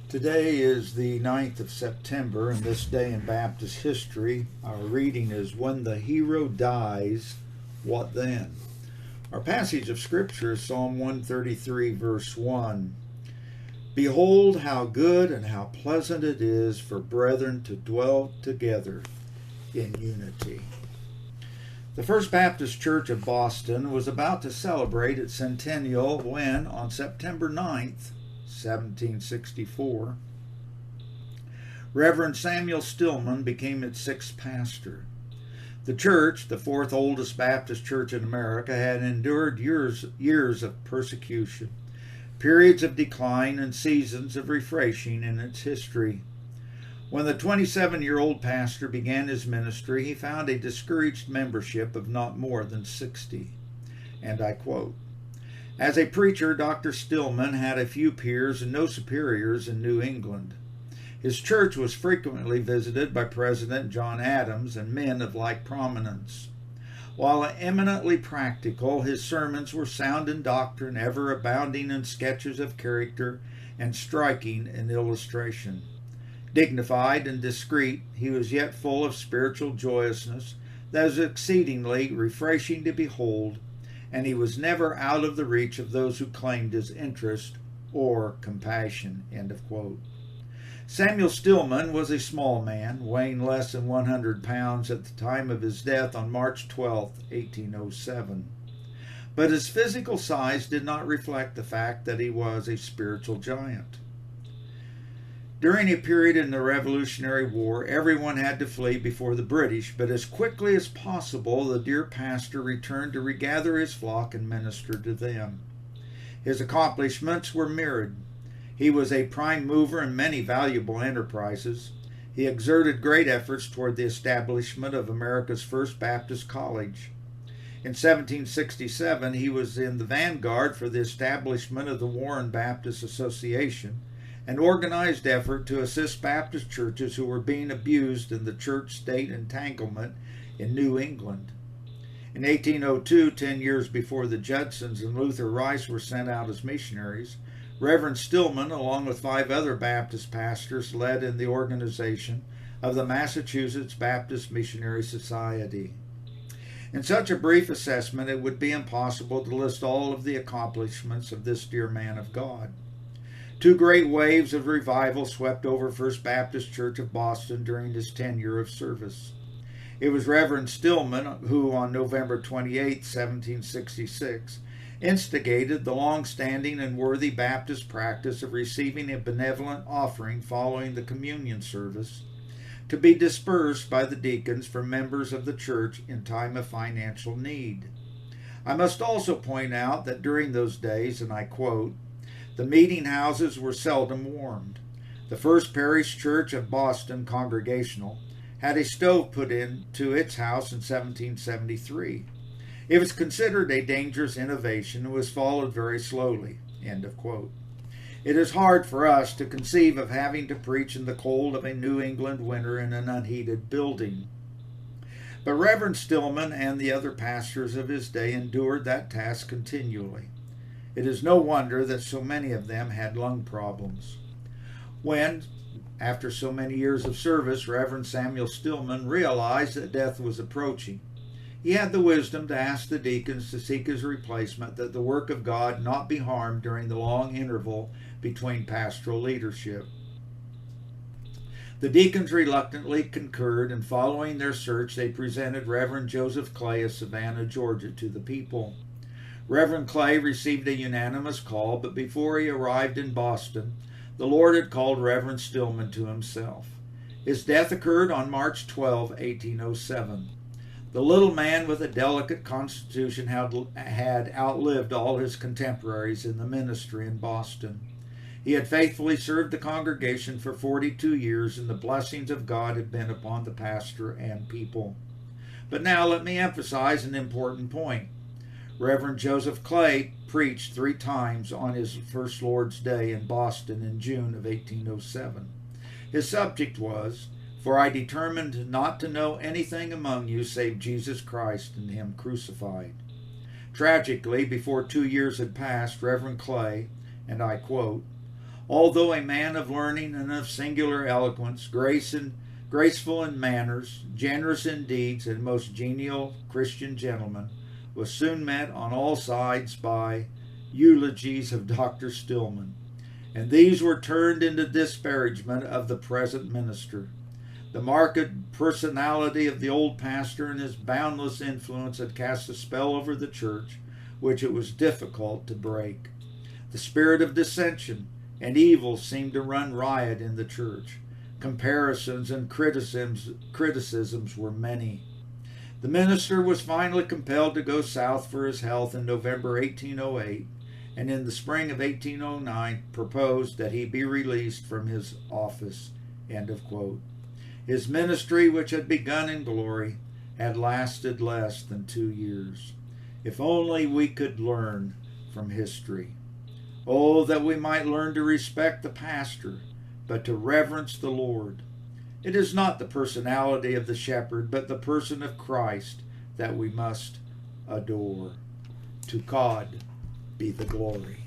Today is the 9th of September, and this day in Baptist history, our reading is When the Hero Dies, What Then? Our passage of Scripture is Psalm 133, verse 1. Behold, how good and how pleasant it is for brethren to dwell together in unity. The First Baptist Church of Boston was about to celebrate its centennial when, on September 9th, 1764, Reverend Samuel Stillman became its sixth pastor. The church, the fourth oldest Baptist church in America, had endured years of persecution, periods of decline, and seasons of refreshing in its history. When the 27-year-old pastor began his ministry, he found a discouraged membership of not more than 60. And I quote, "As a preacher, Dr. Stillman had a few peers and no superiors in New England. His church was frequently visited by President John Adams and men of like prominence. While eminently practical, his sermons were sound in doctrine, ever abounding in sketches of character and striking in illustration. Dignified and discreet, he was yet full of spiritual joyousness that was exceedingly refreshing to behold, and he was never out of the reach of those who claimed his interest or compassion." End of quote. Samuel Stillman was a small man, weighing less than 100 pounds at the time of his death on March 12, 1807. But his physical size did not reflect the fact that he was a spiritual giant. During a period in the Revolutionary War, everyone had to flee before the British, but as quickly as possible, the dear pastor returned to regather his flock and minister to them. His accomplishments were myriad. He was a prime mover in many valuable enterprises. He exerted great efforts toward the establishment of America's first Baptist college. In 1767, he was in the vanguard for the establishment of the Warren Baptist Association, an organized effort to assist Baptist churches who were being abused in the church-state entanglement in New England. In 1802, 10 years before the Judsons and Luther Rice were sent out as missionaries, Reverend Stillman, along with 5 other Baptist pastors, led in the organization of the Massachusetts Baptist Missionary Society. In such a brief assessment, it would be impossible to list all of the accomplishments of this dear man of God. 2 great waves of revival swept over First Baptist Church of Boston during his tenure of service. It was Reverend Stillman who, on November 28, 1766, instigated the long-standing and worthy Baptist practice of receiving a benevolent offering following the communion service to be dispersed by the deacons for members of the church in time of financial need. I must also point out that during those days, and I quote, "the meeting houses were seldom warmed. The First Parish Church of Boston Congregational had a stove put into its house in 1773. It was considered a dangerous innovation and was followed very slowly." End of quote. It is hard for us to conceive of having to preach in the cold of a New England winter in an unheated building. But Reverend Stillman and the other pastors of his day endured that task continually. It is no wonder that so many of them had lung problems. When, after so many years of service, Reverend Samuel Stillman realized that death was approaching, he had the wisdom to ask the deacons to seek his replacement, that the work of God not be harmed during the long interval between pastoral leadership. The deacons reluctantly concurred, and following their search, they presented Reverend Joseph Clay of Savannah, Georgia, to the people. Reverend Clay received a unanimous call, but before he arrived in Boston, the Lord had called Reverend Stillman to himself. His death occurred on March 12, 1807. The little man with a delicate constitution had outlived all his contemporaries in the ministry in Boston. He had faithfully served the congregation for 42 years, and the blessings of God had been upon the pastor and people. But now let me emphasize an important point. Reverend Joseph Clay preached 3 times on his First Lord's Day in Boston in June of 1807. His subject was, "For I determined not to know anything among you save Jesus Christ and Him crucified." Tragically, before 2 years had passed, Reverend Clay, and I quote, Although a man of learning and of singular eloquence, graceful in manners, generous in deeds, and most genial Christian gentleman, was soon met on all sides by eulogies of Dr. Stillman, and these were turned into disparagement of the present minister. The marked personality of the old pastor and his boundless influence had cast a spell over the church, which it was difficult to break. The spirit of dissension and evil seemed to run riot in the church. Comparisons and criticisms were many. The minister was finally compelled to go south for his health in November 1808, and in the spring of 1809 proposed that he be released from his office. End of quote. His ministry, which had begun in glory, had lasted less than 2 years. If only we could learn from history. Oh, that we might learn to respect the pastor, but to reverence the Lord. It is not the personality of the shepherd, but the person of Christ that we must adore. To God be the glory.